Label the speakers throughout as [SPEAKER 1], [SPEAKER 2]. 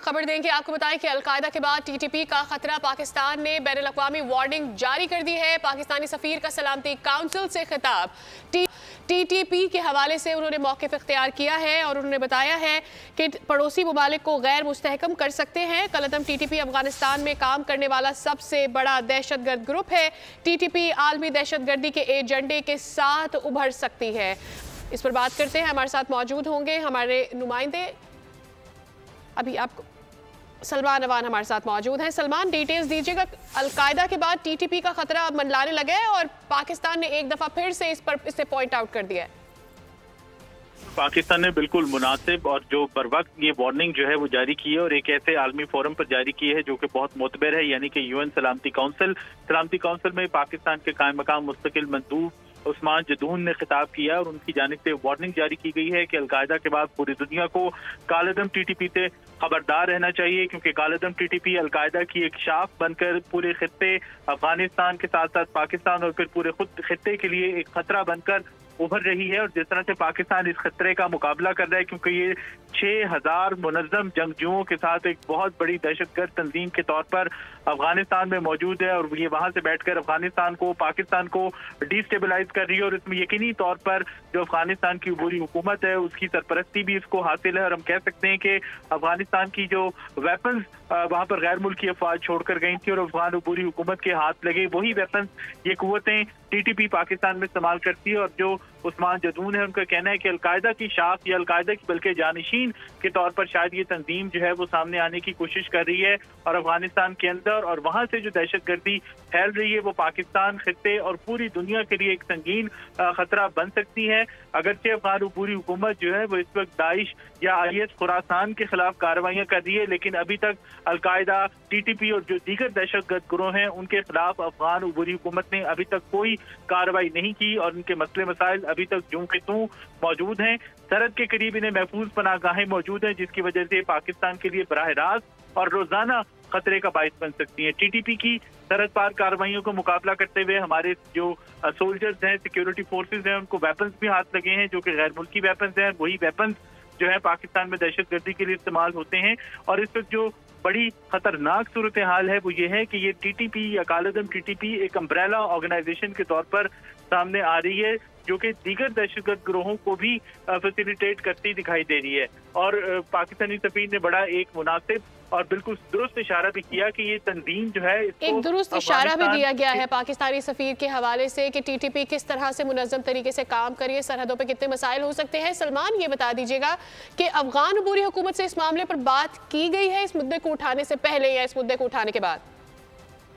[SPEAKER 1] खबर दें कि आपको बताएं कि अलकायदा के बाद टीटीपी का खतरा, पाकिस्तान ने बैनुल-अक़वामी वार्निंग जारी कर दी है। पाकिस्तानी सफीर का सलामती काउंसिल से खिताब, टीटीपी के हवाले से उन्होंने मौक़िफ़ इख्तियार किया है और उन्होंने बताया है कि पड़ोसी ममालिक को गैर मुस्तहकम कर सकते हैं। कलअदम टीटीपी अफगानिस्तान में काम करने वाला सबसे बड़ा दहशतगर्द ग्रुप है। टीटीपी आलमी दहशतगर्दी के एजेंडे के साथ उभर सकती है। इस पर बात करते हैं, हमारे साथ मौजूद होंगे हमारे नुमाइंदे। अभी आपको सलमान अवान हमारे साथ मौजूद हैं। सलमान, डिटेल्स दीजिएगा। अलकायदा के बाद टीटीपी का खतरा अब मंडलाने लगा है और पाकिस्तान ने एक दफा फिर से इसे पॉइंट आउट कर दिया है।
[SPEAKER 2] पाकिस्तान ने बिल्कुल मुनासिब और जो बर वक्त ये वार्निंग जो है वो जारी की है और एक ऐसे आलमी फोरम पर जारी की है जो कि बहुत मोतबर है, यानी कि यूएन सलामती काउंसिल में पाकिस्तान के कायम मकाम मुस्तकिल मंदूब उस्मान जदून ने खिताब किया और उनकी जानिब से वार्निंग जारी की गई है कि अलकायदा के बाद पूरी दुनिया को कालेदम टीटीपी से खबरदार रहना चाहिए, क्योंकि कालेदम टीटीपी अलकायदा की एक शाख बनकर पूरे खित्ते अफगानिस्तान के साथ साथ पाकिस्तान और फिर पूरे खुद खित्ते के लिए एक खतरा बनकर उभर रही है। और जिस तरह से पाकिस्तान इस खतरे का मुकाबला कर रहा है, क्योंकि ये 6000 मुनज़्ज़म जंगजुओं के साथ एक बहुत बड़ी दहशतगर्द तंजीम के तौर पर अफगानिस्तान में मौजूद है और ये वहां से बैठकर अफगानिस्तान को, पाकिस्तान को डिस्टेबलाइज कर रही है। और इसमें यकीनी तौर पर जो अफगानिस्तान की अबूरी हुकूमत है उसकी सरपरस्ती भी इसको हासिल है। और हम कह सकते हैं कि अफगानिस्तान की जो वेपन्स वहां पर गैर मुल्की अफवाज छोड़कर गई थी और अफगान अबूरी हुकूमत के हाथ लगे, वही वेपन्स ये कुव्वतें टीटीपी पाकिस्तान में इस्तेमाल करती है। और जो उस्मान जदून है उनका कहना है कि अलकायदा की शाख या अलकायदा की बल्कि जानशीन के तौर पर शायद ये तंजीम जो है वो सामने आने की कोशिश कर रही है और अफगानिस्तान के अंदर और वहां से जो दहशतगर्दी फैल रही है वो पाकिस्तान, खित्ते और पूरी दुनिया के लिए एक संगीन खतरा बन सकती है। अगरचे अफगान पूरी हुकूमत जो है वो इस वक्त दाइश या IS खुरासान के खिलाफ कार्रवाइयां कर रही है, लेकिन अभी तक अलकायदा, टीटीपी और जो दीगर दहशतगर्द गिरोह हैं उनके खिलाफ अफगान अबूरी हुकूमत ने अभी तक कोई कार्रवाई नहीं की और उनके मसले मसाइल अभी तक यूं के तू मौजूद हैं। सरहद के करीब इन्हें महफूज पनाहगाहें मौजूद हैं, जिसकी वजह से पाकिस्तान के लिए बराह रास्त और रोजाना खतरे का बाइस बन सकती है। टीटीपी की सरहद पार कार्रवाइयों का मुकाबला करते हुए हमारे जो सोल्जर्स हैं, सिक्योरिटी फोर्सेज हैं, उनको वेपन्स भी हाथ लगे हैं जो कि गैर मुल्की वेपन्स हैं। वही वेपन्स जो है पाकिस्तान में दहशतगर्दी के लिए इस्तेमाल होते हैं। और इस वक्त जो बड़ी खतरनाक सूरत हाल है वो ये है कि ये टीटीपी या कालेदम टीटीपी एक अम्ब्रेला ऑर्गेनाइजेशन के तौर पर सामने आ रही है जो कि दीगर दहशतगर्द गिरोहों को भी फैसिलिटेट करती दिखाई दे रही है। और पाकिस्तानी सफीर ने बड़ा एक मुनासिब और बिल्कुल दुरुस्त इशारा भी किया कि ये तंजीम जो है
[SPEAKER 1] एक दुरुस्त इशारा भी दिया गया है पाकिस्तानी सफीर के हवाले से कि टीटीपी किस तरह से मुनज़्ज़म तरीके से काम करिए, सरहदों पे कितने मसाइल हो सकते हैं। सलमान, ये बता दीजिएगा कि अफगान अबूरी हुकूमत से इस मामले पर बात की गई है इस मुद्दे को उठाने से पहले या इस मुद्दे को उठाने के बाद?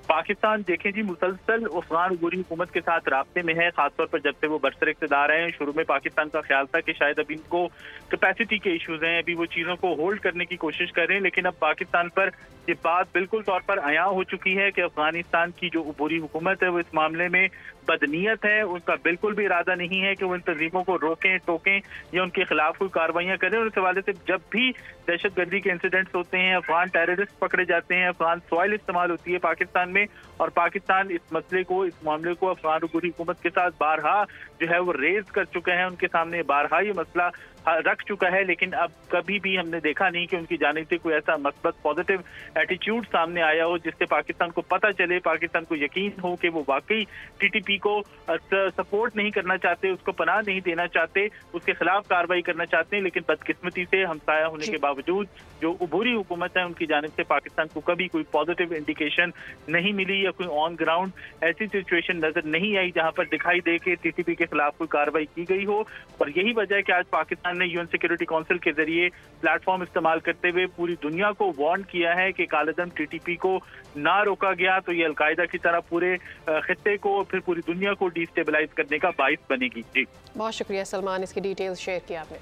[SPEAKER 2] पाकिस्तान देखें जी मुसलसल अफगान अबूरी हुकूमत के साथ राब्ते में है, खासतौर पर जब से वो बरसर इक़्तिदार हैं। शुरू में पाकिस्तान का ख्याल था कि शायद अभी इनको कैपेसिटी के इशूज़ हैं, अभी वो चीज़ों को होल्ड करने की कोशिश कर रहे हैं, लेकिन अब पाकिस्तान पर ये बात बिल्कुल तौर पर आया हो चुकी है कि अफगानिस्तान की जो अबूरी हुकूमत है वो इस मामले में बदनीयत है। उनका बिल्कुल भी इरादा नहीं है कि वो इन तंजीमों को रोकें, टोकें या उनके खिलाफ कोई कार्रवाइयाँ करें। और इस हवाले से जब भी दहशतगर्दी के इंसिडेंट्स होते हैं, अफगान टेररिस्ट पकड़े जाते हैं, अफगान सॉइल इस्तेमाल होती है पाकिस्तान में, और पाकिस्तान इस मसले को, इस मामले को अफगान अबूरी हुकूमत के साथ बारहा जो है वो रेज कर चुके हैं, उनके सामने बारहा ये मसला रख चुका है। लेकिन अब कभी भी हमने देखा नहीं कि उनकी जानिब से कोई ऐसा मस्बत पॉजिटिव एटीट्यूड सामने आया हो जिससे पाकिस्तान को पता चले, पाकिस्तान को यकीन हो कि वो वाकई टीटीपी को सपोर्ट नहीं करना चाहते, उसको पनाह नहीं देना चाहते, उसके खिलाफ कार्रवाई करना चाहते हैं। लेकिन बदकिस्मती से हमसाया होने के बावजूद जो अबूरी हुकूमत है उनकी जानिब से पाकिस्तान को कभी कोई पॉजिटिव इंडिकेशन नहीं मिली या कोई ऑन ग्राउंड ऐसी सिचुएशन नजर नहीं आई जहां पर दिखाई दे कि टीटीपी के खिलाफ कोई कार्रवाई की गई हो। और यही वजह है कि आज पाकिस्तान ने यूएन सिक्योरिटी काउंसिल के जरिए प्लेटफॉर्म इस्तेमाल करते हुए पूरी दुनिया को वार्न किया है कि कालेदम टीटीपी को ना रोका गया तो ये अलकायदा की तरह पूरे खित्ते को, फिर पूरी दुनिया को डिस्टेबलाइज करने का बाइस बनेगी। जी
[SPEAKER 1] बहुत शुक्रिया सलमान, इसकी डिटेल्स शेयर किया आपने।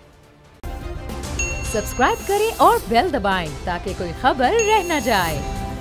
[SPEAKER 3] सब्सक्राइब करें और बेल दबाएं ताकि कोई खबर रह न जाए।